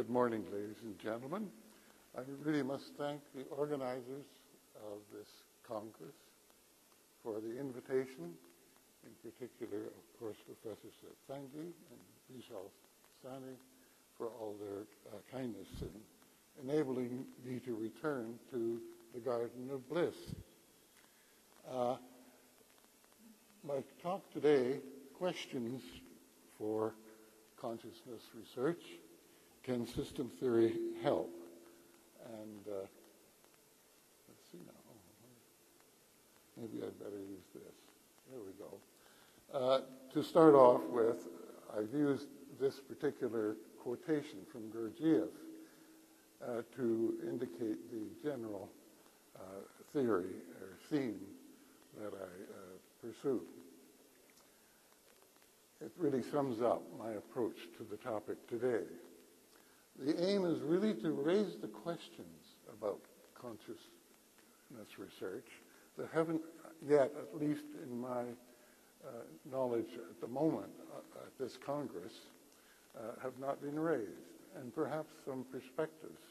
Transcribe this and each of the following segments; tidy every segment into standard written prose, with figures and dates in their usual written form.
Good morning, ladies and gentlemen. I really must thank the organizers of this Congress for the invitation, in particular, of course, Professor Setsangi and Vishal Sani for all their kindness in enabling me to return to the Garden of Bliss. My talk today, questions for consciousness research. Can system theory help? And let's see now. Maybe I'd better use this. There we go. To start off with, I've used this particular quotation from Gurdjieff to indicate the general theory or theme that I pursue. It really sums up my approach to the topic today. The aim is really to raise the questions about consciousness research that haven't yet, at least in my knowledge at the moment at this Congress, have not been raised, and perhaps some perspectives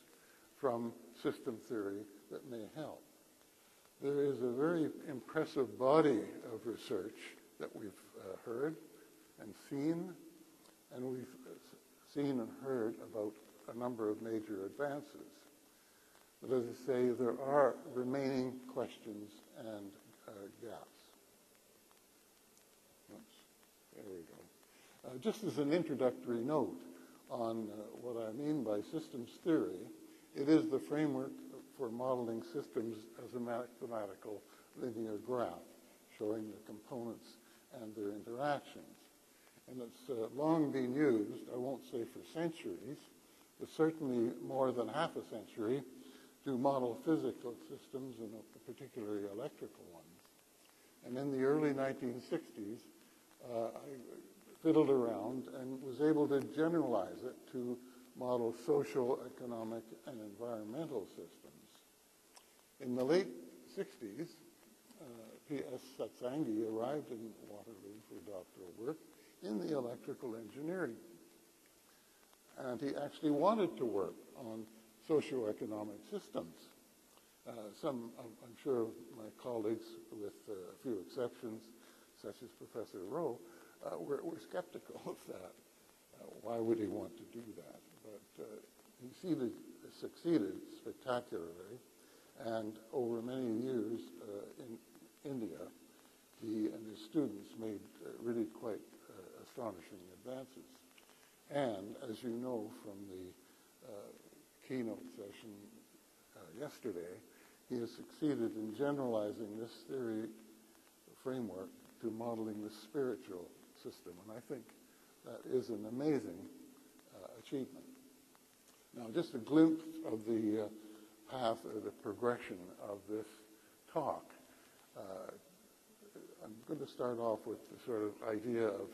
from system theory that may help. There is a very impressive body of research that we've heard and seen, and we've seen and heard about a number of major advances. But as I say, there are remaining questions and gaps. Oops, there we go. Just as an introductory note on what I mean by systems theory, it is the framework for modeling systems as a mathematical linear graph, showing the components and their interactions. And it's long been used, I won't say for centuries, but certainly more than half a century, to model physical systems, and particularly electrical ones. And in the early 1960s, I fiddled around and was able to generalize it to model social, economic, and environmental systems. In the late 60s, P.S. Setsangi arrived in Waterloo for doctoral work in the electrical engineering. And he actually wanted to work on socioeconomic systems. I'm sure my colleagues, with a few exceptions, such as Professor Rowe, were skeptical of that. Why would he want to do that? But he succeeded spectacularly, and over many years in India, he and his students made really quite astonishing advances. And as you know from the keynote session yesterday, he has succeeded in generalizing this theory framework to modeling the spiritual system. And I think that is an amazing achievement. Now, just a glimpse of the path or the progression of this talk. I'm going to start off with the sort of idea of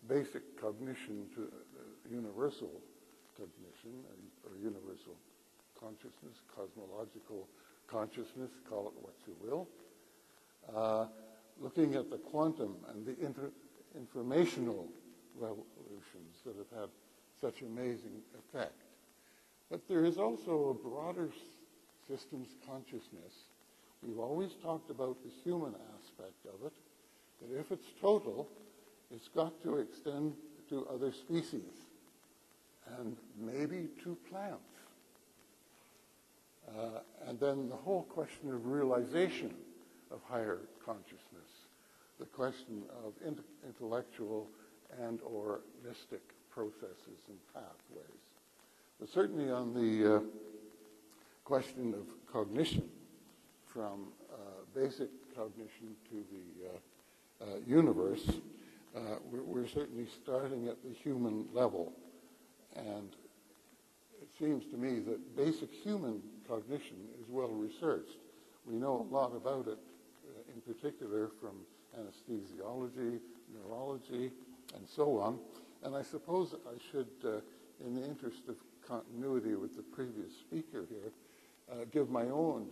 basic cognition to universal cognition, or universal consciousness, cosmological consciousness, call it what you will. Looking at the quantum and the informational revolutions that have had such amazing effect. But there is also a broader systems consciousness. We've always talked about the human aspect of it, that if it's total, it's got to extend to other species and maybe to plants. And then the whole question of realization of higher consciousness, the question of intellectual and or mystic processes and pathways. But certainly on the question of cognition, from basic cognition to the universe, we're certainly starting at the human level. And it seems to me that basic human cognition is well researched. We know a lot about it, in particular from anesthesiology, neurology, and so on. And I suppose I should, in the interest of continuity with the previous speaker here, give my own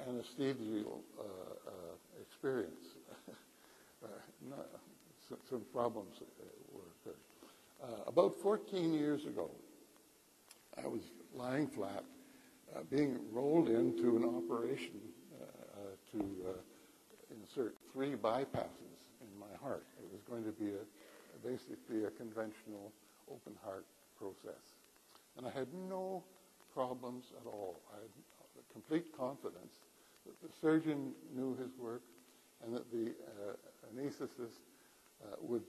anesthesial experience. Some problems were occurred. About 14 years ago, I was lying flat, being rolled into an operation to insert 3 bypasses in my heart. It was going to be basically a conventional open heart process. And I had no problems at all. I had complete confidence that the surgeon knew his work and that the anesthetist would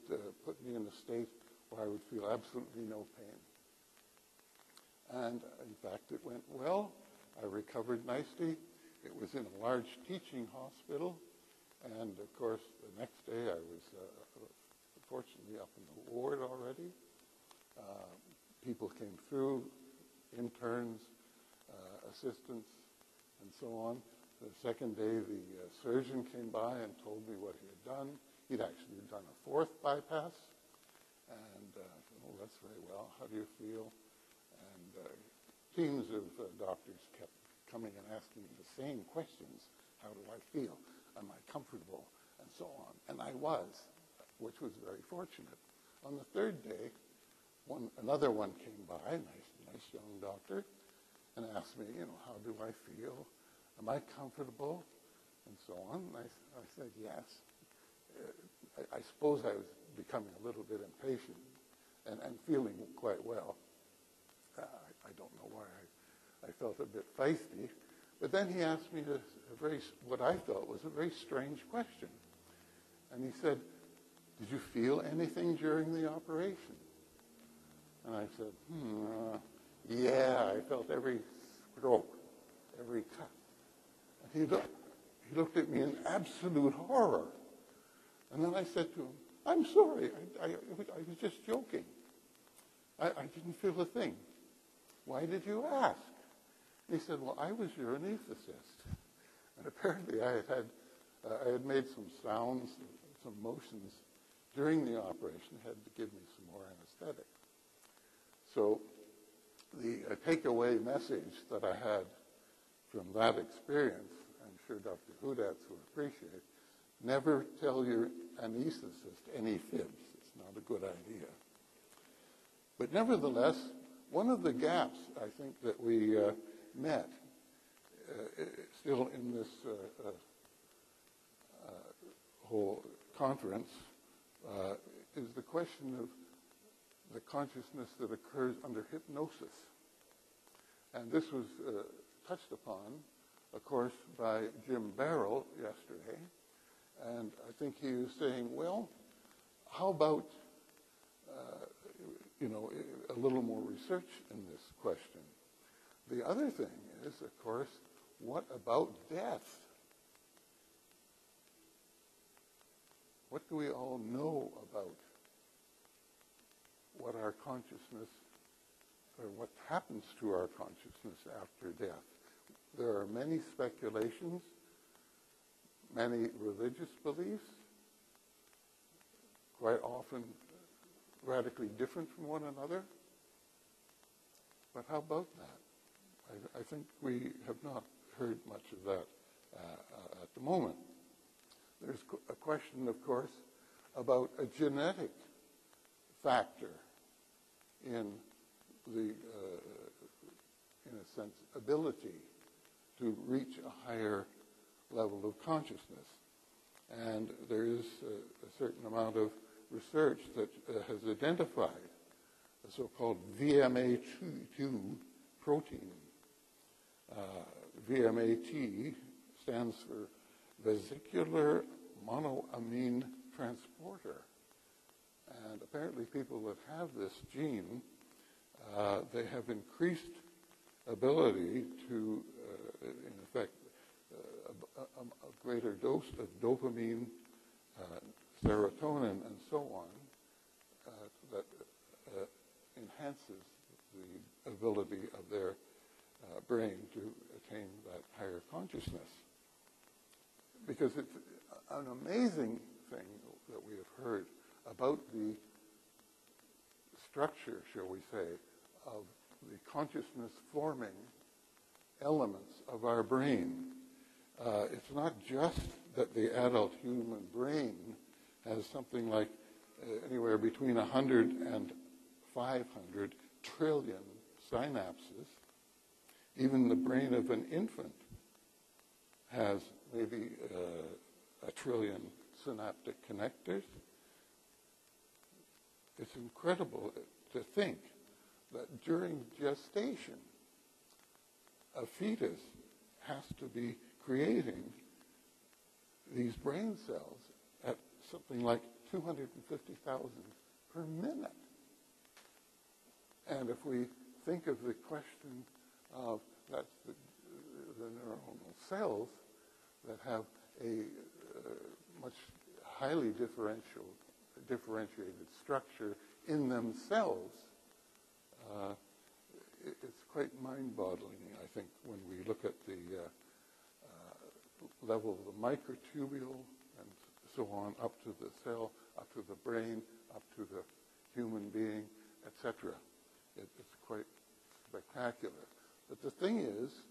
put me in a state where I would feel absolutely no pain. And in fact, it went well. I recovered nicely. It was in a large teaching hospital. And of course, the next day I was fortunately up in the ward already. People came through, interns, assistants, and so on. The second day, the surgeon came by and told me what he had done. He'd actually done a 4th bypass. And I said, oh, that's very well. How do you feel? And teams of doctors kept coming and asking me the same questions. How do I feel? Am I comfortable? And so on. And I was, which was very fortunate. On the 3rd day, another one came by, nice young doctor, and asked me, how do I feel? Am I comfortable? And so on. And I said, yes. I suppose I was becoming a little bit impatient and feeling quite well. I don't know why I felt a bit feisty. But then he asked me what I felt was a very strange question. And he said, did you feel anything during the operation? And I said, yeah, I felt every stroke, every cut. And he looked at me in absolute horror. And then I said to him, I'm sorry, I was just joking. I didn't feel a thing. Why did you ask? And he said, well, I was your anesthetist. And apparently I had made some sounds, some motions during the operation, had to give me some more anesthetic. So the takeaway message that I had from that experience, I'm sure Dr. Hudatz will appreciate, never tell your anesthetist any fibs. It's not a good idea. But nevertheless, one of the gaps I think that we met still in this whole conference is the question of the consciousness that occurs under hypnosis. And this was touched upon, of course, by Jim Barrell yesterday. And I think he was saying, well, how about, a little more research in this question? The other thing is, of course, what about death? What do we all know about what our consciousness, or what happens to our consciousness after death? There are many speculations, many religious beliefs, quite often radically different from one another. But how about that? I think we have not heard much of that at the moment. There's a question, of course, about a genetic factor in the, in a sense, ability to reach a higher level of consciousness. And there is a certain amount of research that has identified the so-called VMA2 protein. VMAT stands for vesicular monoamine transporter. And apparently people that have this gene, they have increased ability to, in effect, a greater dose of dopamine, serotonin, and so on, that enhances the ability of their brain to attain that higher consciousness. Because it's an amazing thing that we have heard about the structure, shall we say, of the consciousness-forming elements of our brain. It's not just that the adult human brain has something like anywhere between 100 and 500 trillion synapses. Even the brain of an infant has maybe 1 trillion synaptic connectors. It's incredible to think that during gestation, a fetus has to be creating these brain cells at something like 250,000 per minute. And if we think of the question of that's the neuronal cells that have a much highly differentiated structure in themselves, it's quite mind-boggling, I think, when we look at the level of the microtubule and so on, up to the cell, up to the brain, up to the human being, etc. It's quite spectacular. But the thing is,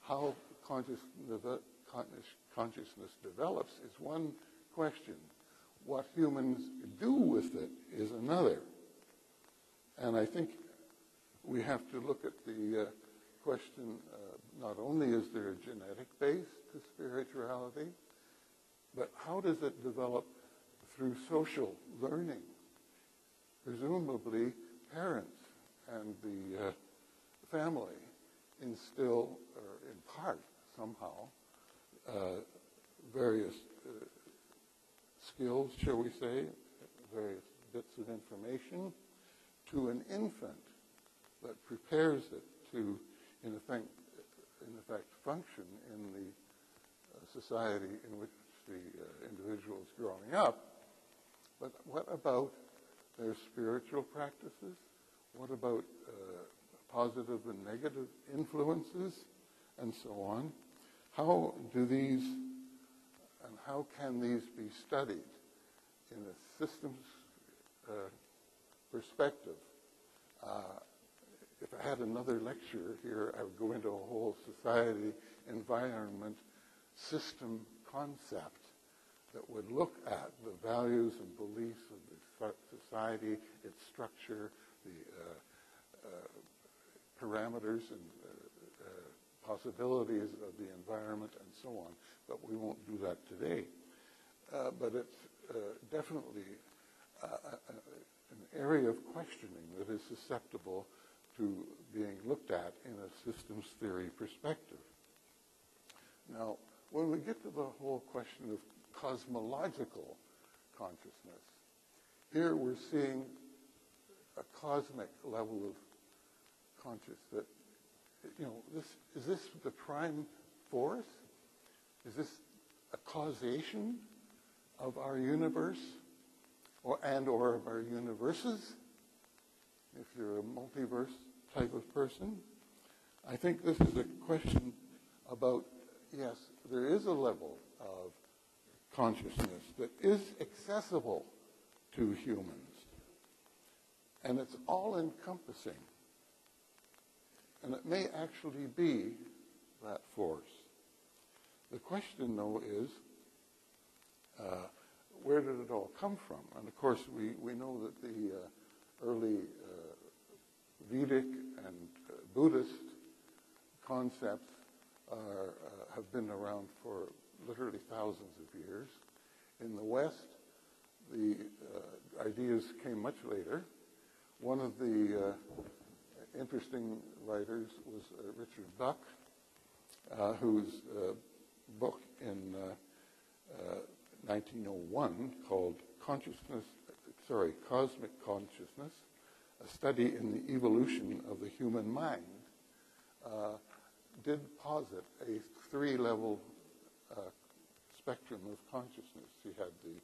how consciousness develops is one question. What humans do with it is another. And I think we have to look at the question, not only is there a genetic base to spirituality, but how does it develop through social learning? Presumably, parents and the family instill, or in part somehow, various skills, shall we say, various bits of information to an infant that prepares it to, in effect, function in the society in which the individual is growing up. But what about their spiritual practices? What about positive and negative influences, and so on? How do these, and how can these be studied in a systems perspective? If I had another lecture here, I would go into a whole society, environment, system concept that would look at the values and beliefs of the society, its structure, the parameters and possibilities of the environment, and so on. But we won't do that today. But it's definitely an area of questioning that is susceptible to being looked at in a systems theory perspective. Now, when we get to the whole question of cosmological consciousness, here we're seeing a cosmic level of consciousness. That, is this the prime force? Is this a causation of our universe, or of our universes? If you're a multiverse type of person, I think this is a question about, yes, there is a level of consciousness that is accessible to humans, and it's all-encompassing. And it may actually be that force. The question, though, is where did it all come from? And, of course, we know that the early Vedic and Buddhist concepts have been around for literally thousands of years. In the West, the ideas came much later. One of the interesting writers was Richard Buck, whose book in 1901 called Cosmic Consciousness, a study in the evolution of the human mind, did posit a three-level spectrum of consciousness. He had the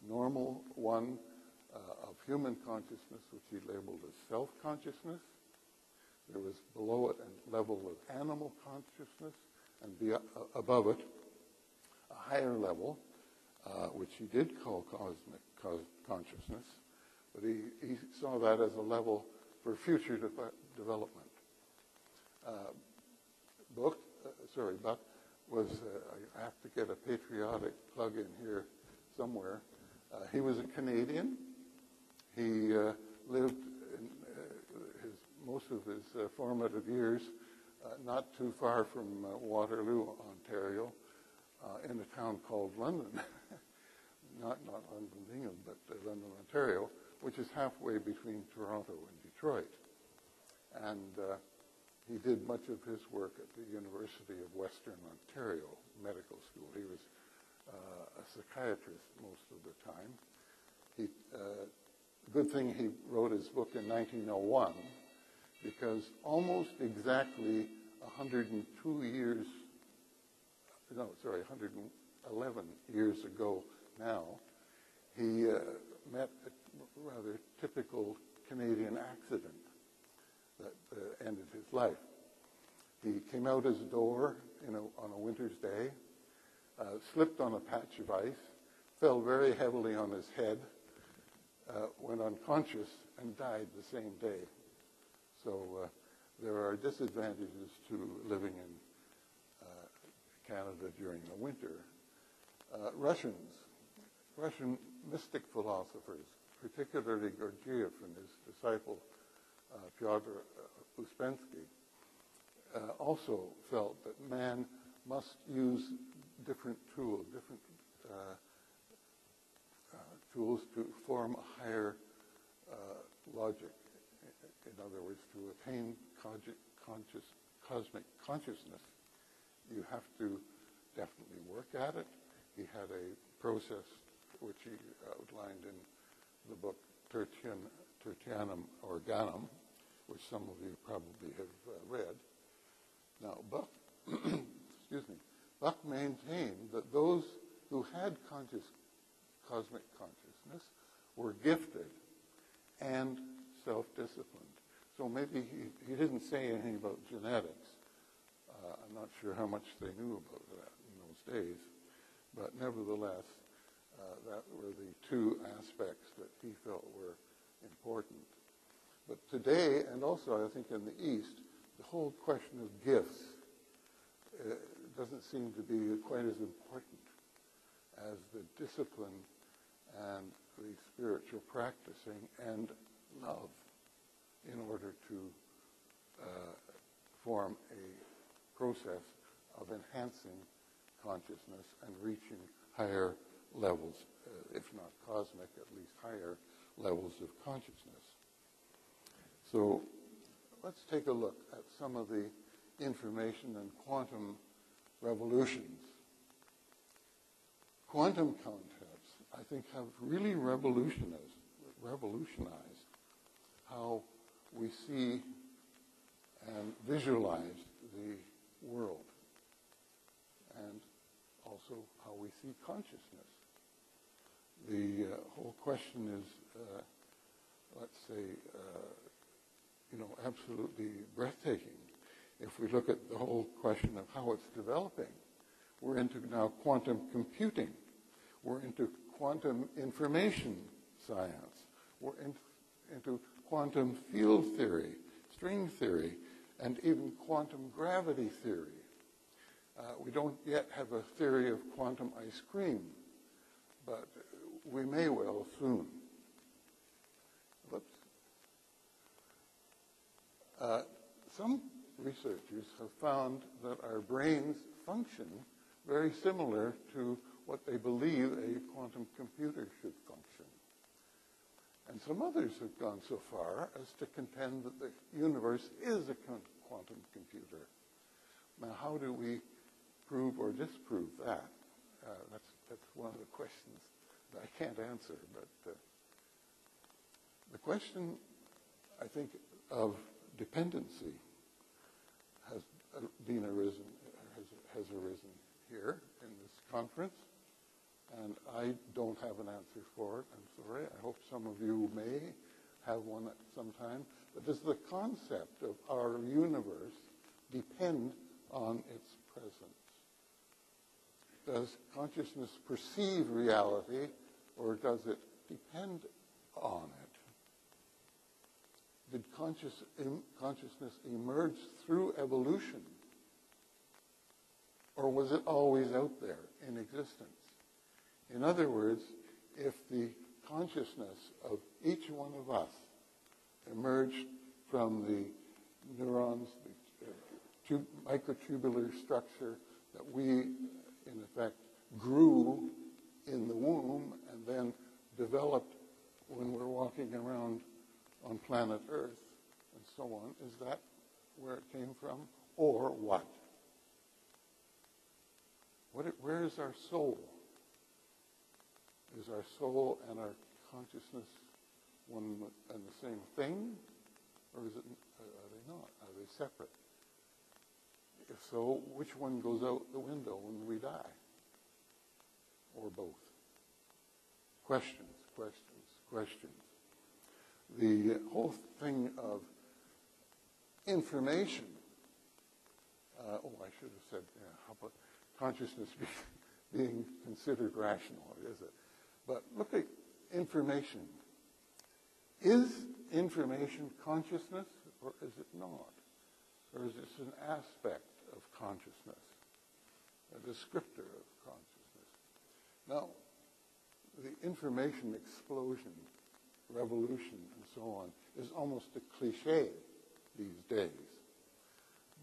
normal one of human consciousness, which he labeled as self-consciousness. There was below it a level of animal consciousness, and above it a higher level, which he did call cosmic consciousness, but he saw that as a level for future development. Buck was, I have to get a patriotic plug in here somewhere. He was a Canadian. He lived, most of his formative years not too far from Waterloo, Ontario, in a town called London. not London, England, but London, Ontario, which is halfway between Toronto and Detroit. And he did much of his work at the University of Western Ontario Medical School. He was a psychiatrist most of the time. Good thing he wrote his book in 1901, because almost exactly 111 years ago now, he met a rather typical Canadian accident that ended his life. He came out his door on a winter's day, slipped on a patch of ice, fell very heavily on his head, went unconscious, and died the same day. So there are disadvantages to living in Canada during the winter. Russian mystic philosophers, particularly Gurdjieff and his disciple Pyotr Uspensky, also felt that man must use different tools to form a higher logic. In other words, to attain cosmic consciousness, you have to definitely work at it. He had a process which he outlined in the book Tertianum Organum, which some of you probably have read. Now, Buck maintained that those who had cosmic consciousness were gifted and self-disciplined. So maybe he didn't say anything about genetics. I'm not sure how much they knew about that in those days. But nevertheless, that were the two aspects that he felt were important. But today, and also I think in the East, the whole question of gifts doesn't seem to be quite as important as the discipline and the spiritual practicing and love in order to form a process of enhancing consciousness and reaching higher levels, if not cosmic, at least higher levels of consciousness. So let's take a look at some of the information and quantum revolutions. Quantum concepts, I think, have really revolutionized how we see and visualize the world, and also how we see consciousness. The whole question is, let's say, absolutely breathtaking. If we look at the whole question of how it's developing, we're into now quantum computing. We're into quantum information science. We're into quantum field theory, string theory, and even quantum gravity theory. We don't yet have a theory of quantum ice cream, but we may well soon. Some researchers have found that our brains function very similar to what they believe a quantum computer should function. And some others have gone so far as to contend that the universe is a quantum computer. Now, how do we prove or disprove that? That's one of the questions that I can't answer. But the question, I think, of dependency has arisen here in this conference, and I don't have an answer for it. I'm sorry. I hope some of you may have one at some time. But does the concept of our universe depend on its presence? Does consciousness perceive reality, or does it depend on it? Did consciousness emerge through evolution, or was it always out there in existence? In other words, if the consciousness of each one of us emerged from the neurons, the microtubular structure that we, in effect, grew in the womb and then developed when we're walking around on planet Earth and so on. Is that where it came from? Or what? Where is our soul? Is our soul and our consciousness one and the same thing? Or are they not? Are they separate? If so, which one goes out the window when we die? Or both? Questions, questions, questions. The whole thing of information, I should have said, how about consciousness being considered rational, is it? But look at information. Is information consciousness, or is it not? Or is this an aspect of consciousness, a descriptor of consciousness? Now, the information explosion, revolution, and so on is almost a cliche these days.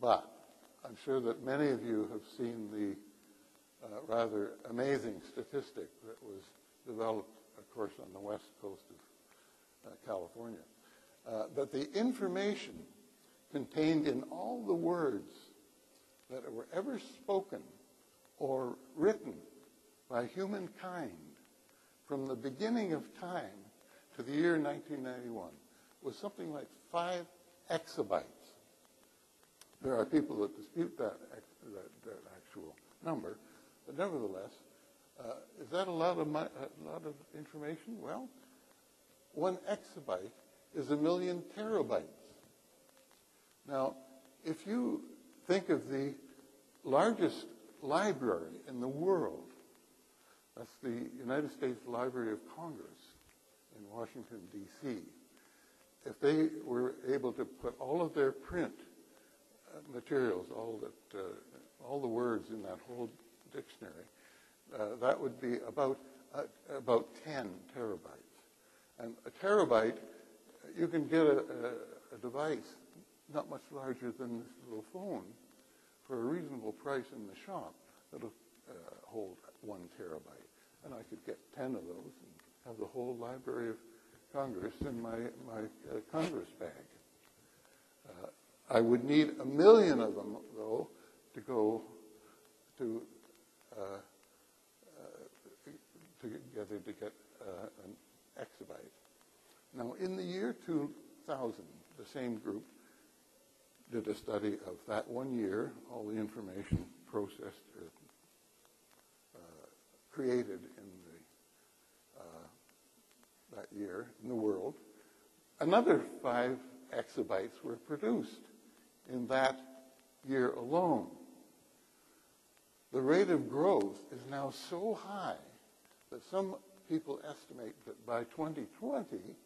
But I'm sure that many of you have seen the rather amazing statistic that was developed, of course, on the west coast of California, that the information contained in all the words that were ever spoken or written by humankind from the beginning of time to the year 1991 was something like 5 exabytes. There are people that dispute that actual number, but nevertheless, is that a lot of information? Well, 1 exabyte is 1,000,000 terabytes. Now, if you think of the largest library in the world, that's the United States Library of Congress in Washington, D.C. If they were able to put all of their print materials, all the words in that whole dictionary, that would be about 10 terabytes. And a terabyte, you can get a device not much larger than this little phone for a reasonable price in the shop that'll hold 1 terabyte. And I could get 10 of those and have the whole Library of Congress in my Congress bag. I would need 1,000,000 of them, though, to go together to get an exabyte. Now, in the year 2000, the same group did a study of that 1 year, all the information processed or created in that year in the world. Another 5 exabytes were produced in that year alone. The rate of growth is now so high that some people estimate that by 2020,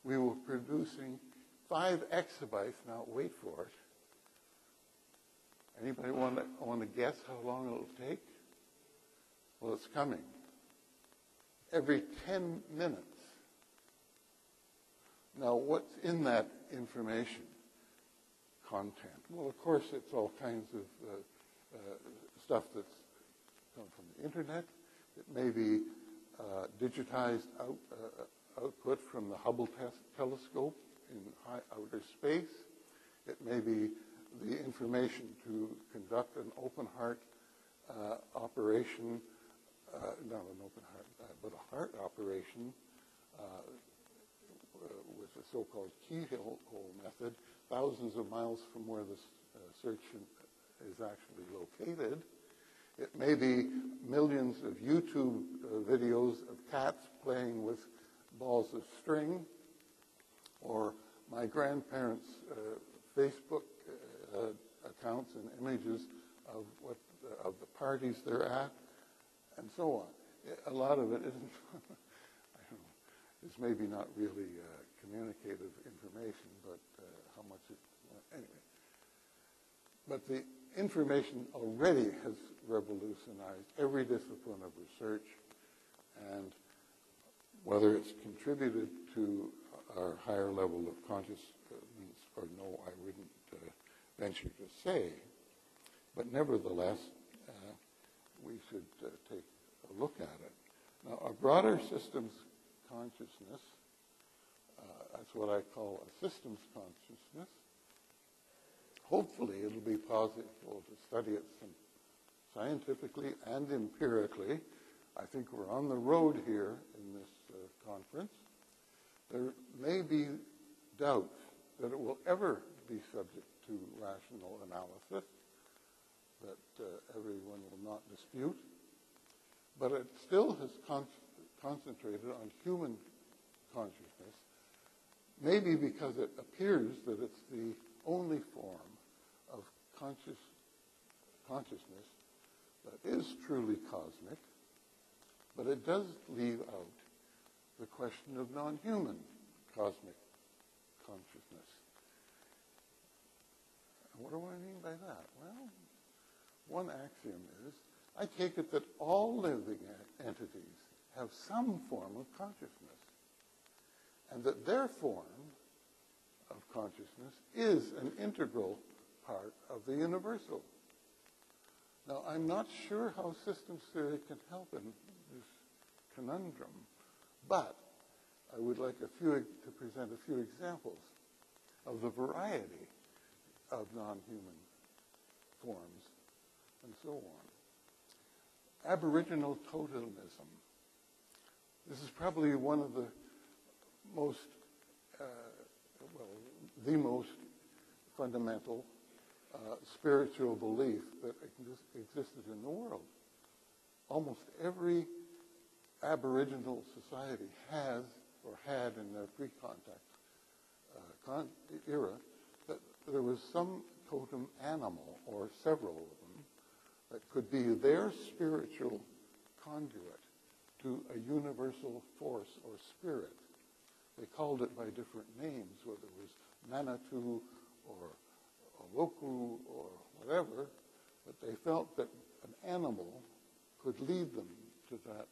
we will be producing 5 exabytes. Now, wait for it. Anybody want to guess how long it'll take? Well, it's coming. Every 10 minutes. Now, what's in that information content? Well, of course, it's all kinds of stuff that's come from the internet. It may be digitized output from the Hubble telescope in high outer space. It may be the information to conduct an open heart operation, not an open heart, but a heart operation with the so-called keyhole method, thousands of miles from where the surgeon is actually located. It may be millions of YouTube videos of cats playing with balls of string, or my grandparents' Facebook accounts and images of the parties they're at, and so on. A lot of it isn't. I don't know. It's maybe not really communicative information, but how much it anyway. But the information already has revolutionized every discipline of research, and whether it's contributed to our higher level of consciousness or no, I wouldn't venture to say. But nevertheless, we should take a look at it. Now, a broader systems consciousness, that's what I call a systems consciousness. Hopefully, it'll be possible to study it scientifically and empirically. I think we're on the road here in this conference. There may be doubts that it will ever be subject to rational analysis, that everyone will not dispute, but it still has concentrated on human consciousness, maybe because it appears that it's the only form of consciousness that is truly cosmic, but it does leave out the question of non-human cosmic consciousness. What do I mean by that? Well, one axiom is, I take it that all living entities have some form of consciousness, and that their form of consciousness is an integral part of the universal. Now, I'm not sure how systems theory can help in this conundrum, but I would like to present a few examples of the variety of non-human forms and so on. Aboriginal Totalism. This is probably one of the most, the most fundamental spiritual belief that existed in the world. Almost every Aboriginal society has or had in their pre-contact era that there was some totem animal or several of them that could be their spiritual conduit to a universal force or spirit. They called it by different names, whether it was Manitou or Oloku or whatever, but they felt that an animal could lead them to that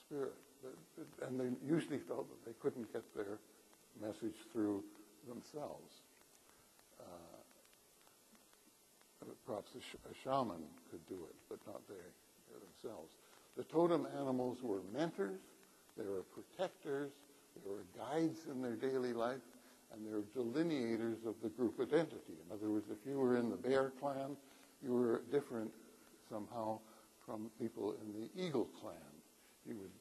spirit. And they usually felt that they couldn't get their message through themselves. Perhaps a shaman could do it, but not they themselves. The totem animals were mentors, they were protectors, they were guides in their daily life, and they were delineators of the group identity. In other words, if you were in the Bear clan, you were different somehow from people in the Eagle clan. You would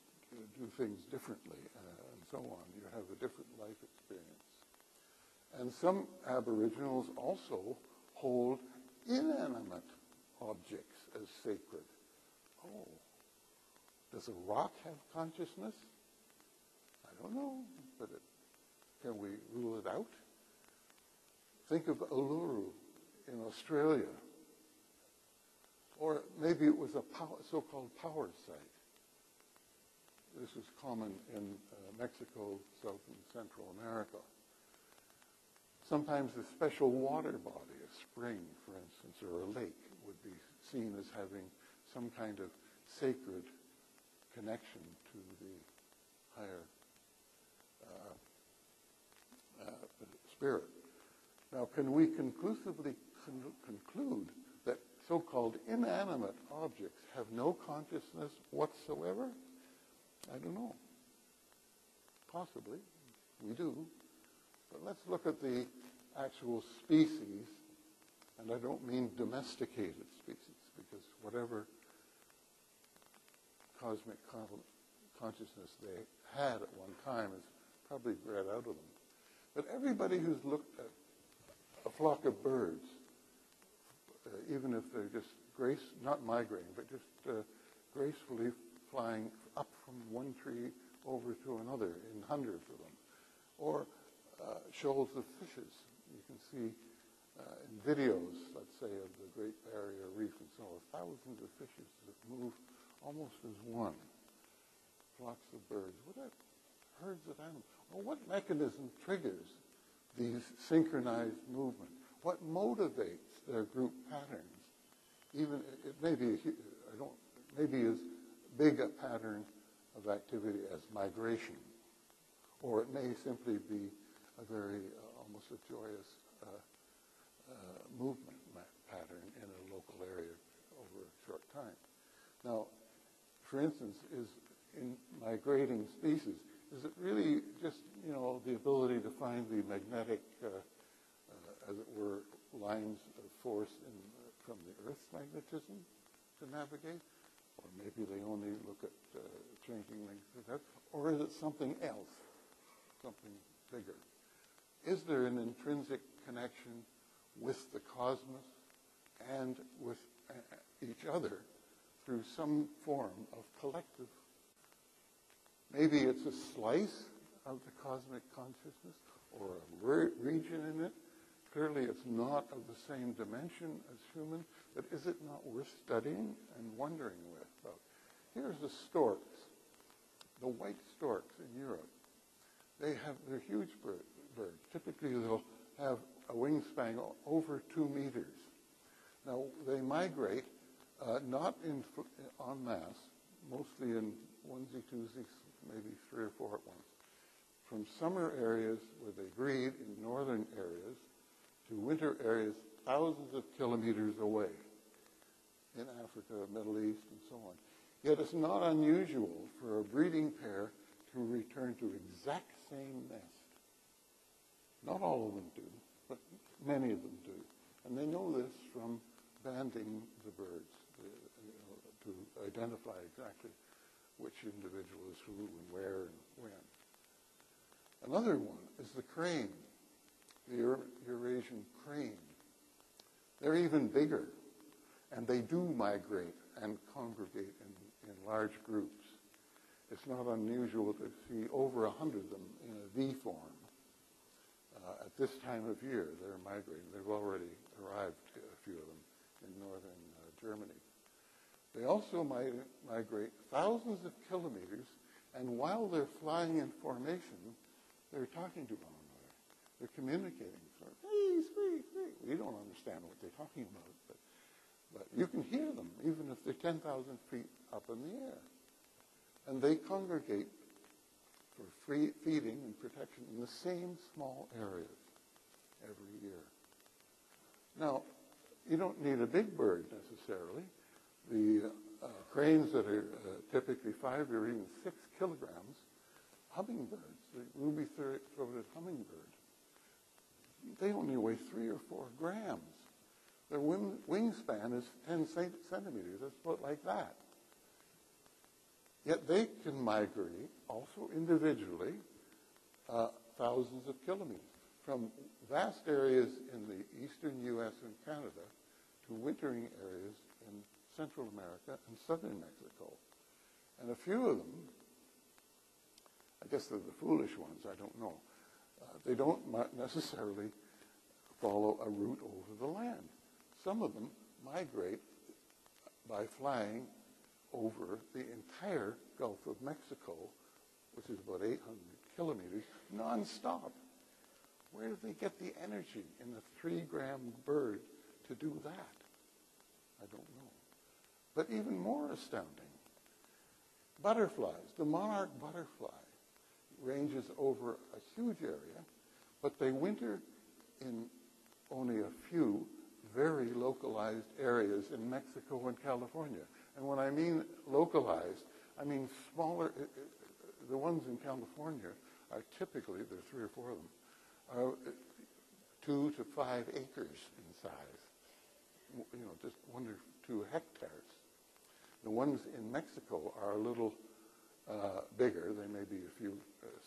do things differently, and so on. You have a different life experience. And some Aboriginals also hold inanimate objects as sacred. Oh, does a rock have consciousness? I don't know, but can we rule it out? Think of Uluru in Australia. Or maybe it was a so-called power site. This is common in Mexico, South and Central America. Sometimes a special water body, a spring, for instance, or a lake, would be seen as having some kind of sacred connection to the higher spirit. Now, can we conclusively conclude that so-called inanimate objects have no consciousness whatsoever? I don't know. Possibly. We do. But let's look at the actual species, and I don't mean domesticated species, because whatever cosmic consciousness they had at one time is probably bred out of them. But everybody who's looked at a flock of birds, even if they're just not migrating, but just gracefully flying up from one tree over to another in hundreds of them, or shoals of fishes. You can see in videos, let's say, of the Great Barrier Reef and so on, thousands of fishes that move almost as one. Flocks of birds. What herds of animals? Well, what mechanism triggers these synchronized movements? What motivates their group patterns? Even it may be maybe as big a pattern of activity as migration, or it may simply be a very almost a joyous movement pattern in a local area over a short time. Now, for instance, is in migrating species, is it really just, the ability to find the magnetic, as it were, lines of force from the Earth's magnetism to navigate? Or maybe they only look at changing lengths of that? Or is it something else, something bigger? Is there an intrinsic connection with the cosmos and with each other through some form of collective? Maybe it's a slice of the cosmic consciousness or a region in it. Clearly it's not of the same dimension as human, but is it not worth studying and wondering about? Here's the storks, the white storks in Europe. They're huge birds. Typically they'll have a wingspan over 2 meters. Now they migrate not en masse, mostly in onesie, twosies, maybe 3 or 4 at once, from summer areas where they breed in northern areas to winter areas thousands of kilometers away in Africa, Middle East, and so on. Yet it's not unusual for a breeding pair to return to exact same nest. Not all of them do, but many of them do. And they know this from banding the birds to identify exactly which individual is who and where and when. Another one is the crane, the Eurasian crane. They're even bigger, and they do migrate and congregate in large groups. It's not unusual to see over 100 of them in a V form. At this time of year, they're migrating. They've already arrived, a few of them, in northern Germany. They also migrate thousands of kilometers, and while they're flying in formation, they're talking to one another. They're communicating. Sort of, hey, sweet, sweet. We don't understand what they're talking about, but you can hear them, even if they're 10,000 feet up in the air. And they congregate for free feeding and protection in the same small areas every year. Now, you don't need a big bird necessarily. The cranes that are typically 5 or even 6 kilograms, hummingbirds, the ruby-throated hummingbird, they only weigh 3 or 4 grams. Their wingspan is 10 centimeters. That's about like that. Yet they can migrate, also individually, thousands of kilometers, from vast areas in the eastern U.S. and Canada to wintering areas in Central America and southern Mexico. And a few of them, I guess they're the foolish ones, I don't know, they don't necessarily follow a route over the land. Some of them migrate by flying over the entire Gulf of Mexico, which is about 800 kilometers, nonstop. Where do they get the energy in a 3-gram bird to do that? I don't know. But even more astounding, butterflies. The monarch butterfly ranges over a huge area, but they winter in only a few very localized areas in Mexico and California. And when I mean localized, I mean smaller. The ones in California are typically, there are 3 or 4 of them, are 2 to 5 acres in size. Just 1 or 2 hectares. The ones in Mexico are a little bigger. They may be a few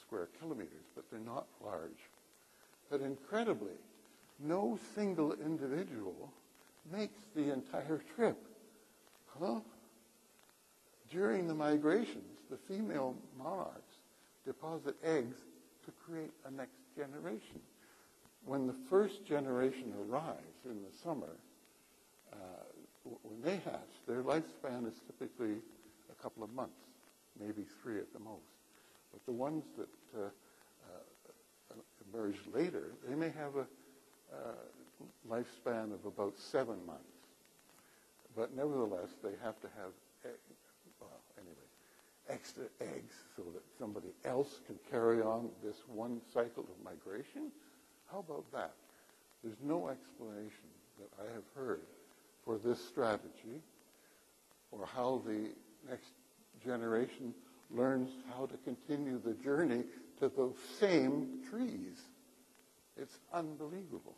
square kilometers, but they're not large. But incredibly, no single individual makes the entire trip. During the migrations, the female monarchs deposit eggs to create a next generation. When the first generation arrives in the summer, when they hatch, their lifespan is typically a couple of months, maybe 3 at the most. But the ones that emerge later, they may have a lifespan of about 7 months. But nevertheless, they have to have, extra eggs so that somebody else can carry on this one cycle of migration. How about that? There's no explanation that I have heard for this strategy or how the next generation learns how to continue the journey to those same trees. It's unbelievable.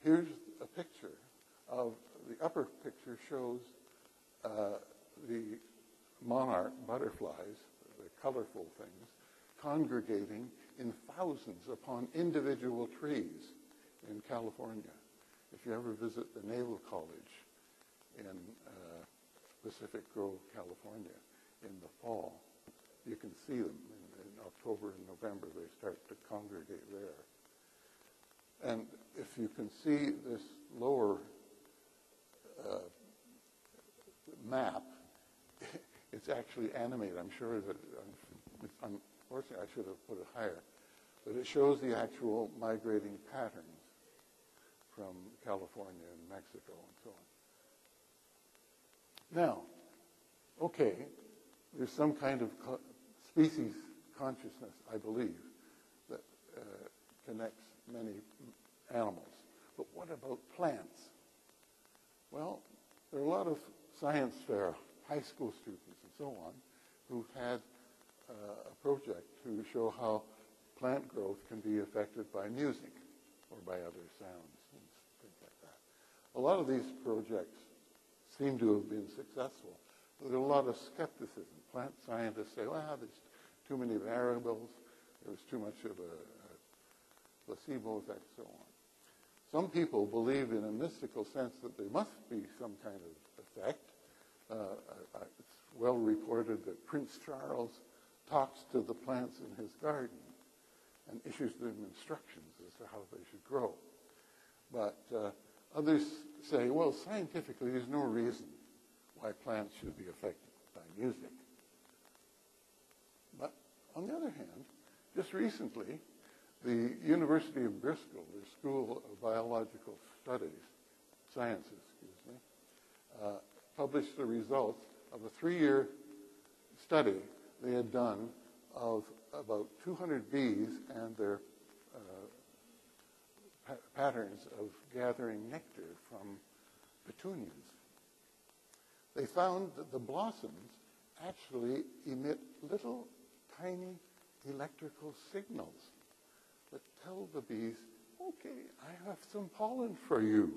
Here's a picture of the upper picture shows the monarch butterflies, the colorful things, congregating in thousands upon individual trees in California. If you ever visit the Naval College in Pacific Grove, California, in the fall, you can see them. In October and November, they start to congregate there. And if you can see this lower map, it's actually animated. I'm sure that, unfortunately, I should have put it higher. But it shows the actual migrating patterns from California and Mexico and so on. Now, okay, there's some kind of species consciousness, I believe, that connects many animals. But what about plants? Well, there are a lot of science fair high school students and so on who've had a project to show how plant growth can be affected by music or by other sounds and things like that. A lot of these projects seem to have been successful. There's a lot of skepticism. Plant scientists say, well, there's too many variables, there's too much of a placebo effect, so on. Some people believe in a mystical sense that there must be some kind of effect. It's well reported that Prince Charles talks to the plants in his garden and issues them instructions as to how they should grow. But others say, well, scientifically, there's no reason why plants should be affected by music. But on the other hand, just recently, the University of Bristol, their School of Biological Sciences, published the results of a 3-year study they had done of about 200 bees and their patterns of gathering nectar from petunias. They found that the blossoms actually emit little tiny electrical signals that tell the bees, okay, I have some pollen for you.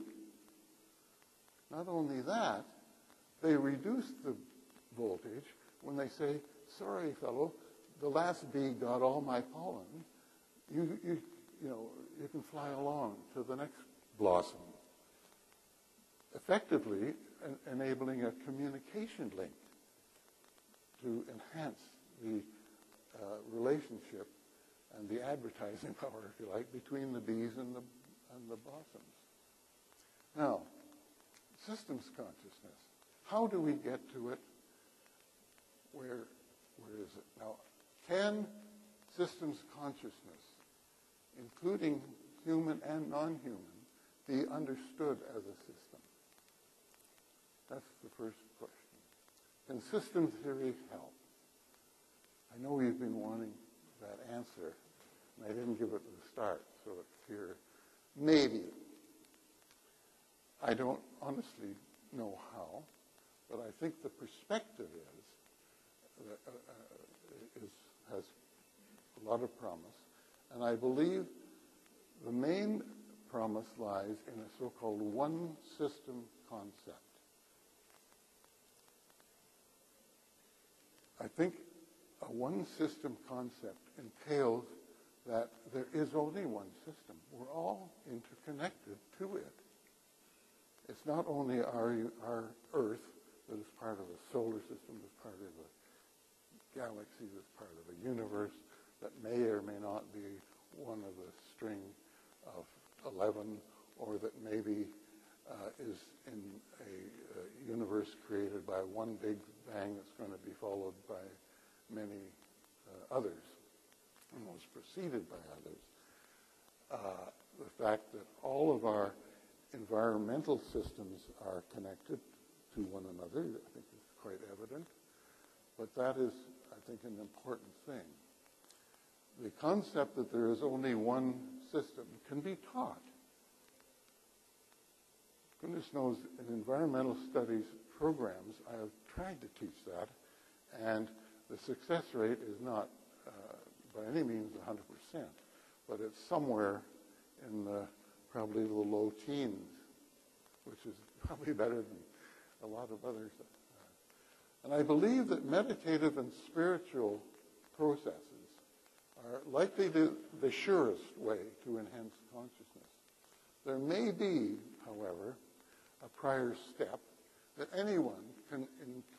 Not only that, they reduce the voltage when they say, sorry, fellow, the last bee got all my pollen. You can fly along to the next blossom. Effectively enabling a communication link to enhance the relationship and the advertising power, if you like, between the bees and the blossoms. Now, systems consciousness. How do we get to it? Where is it? Now, can systems consciousness, including human and non-human, be understood as a system? That's the first question. Can system theory help? I know you've been wanting that answer, and I didn't give it at the start, so it's here. Maybe. I don't honestly know how, but I think the perspective has a lot of promise, and I believe the main promise lies in a so-called one system concept. I think a one system concept entails that there is only one system. We're all interconnected to it. It's not only our Earth that is part of a solar system, that's part of a galaxy, that's part of a universe that may or may not be one of a string of 11, or that maybe is in a universe created by one big bang that's going to be followed by many others, and was preceded by others. The fact that all of our environmental systems are connected to one another, I think, is quite evident. But that is, I think, an important thing. the concept that there is only one system can be taught. Goodness knows, in environmental studies programs, I have tried to teach that, and the success rate is not by any means 100%, but it's somewhere in the probably the low teens, which is probably better than a lot of others. And I believe that meditative and spiritual processes are likely the surest way to enhance consciousness. There may be, however, a prior step that anyone can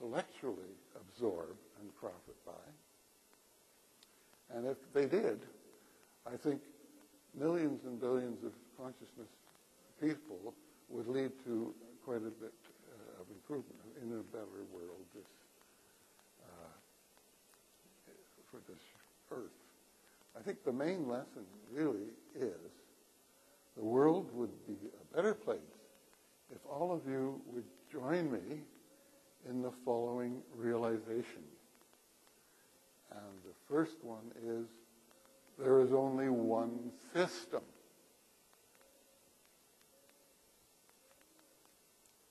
intellectually absorb and profit by. And if they did, I think millions and billions of consciousness people would lead to quite a bit of improvement in a better world for this earth. I think the main lesson really is the world would be a better place if all of you would join me in the following realization. And the first one is there is only one system.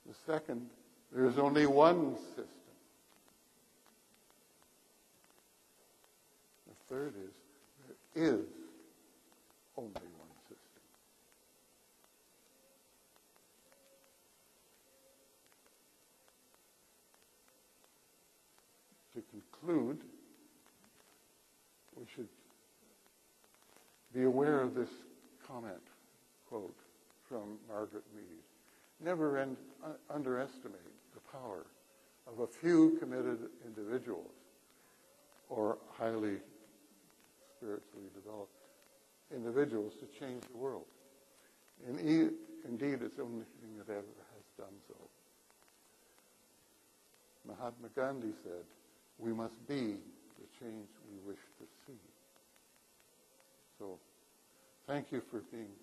The second, there is only one system. The third is there is only one system. To conclude, we should be aware of this comment, quote, from Margaret Mead. Never underestimate the power of a few committed individuals or highly spiritually developed individuals to change the world. And indeed, it's the only thing that ever has done so. Mahatma Gandhi said, "We must be the change we wish to see." So, thank you for being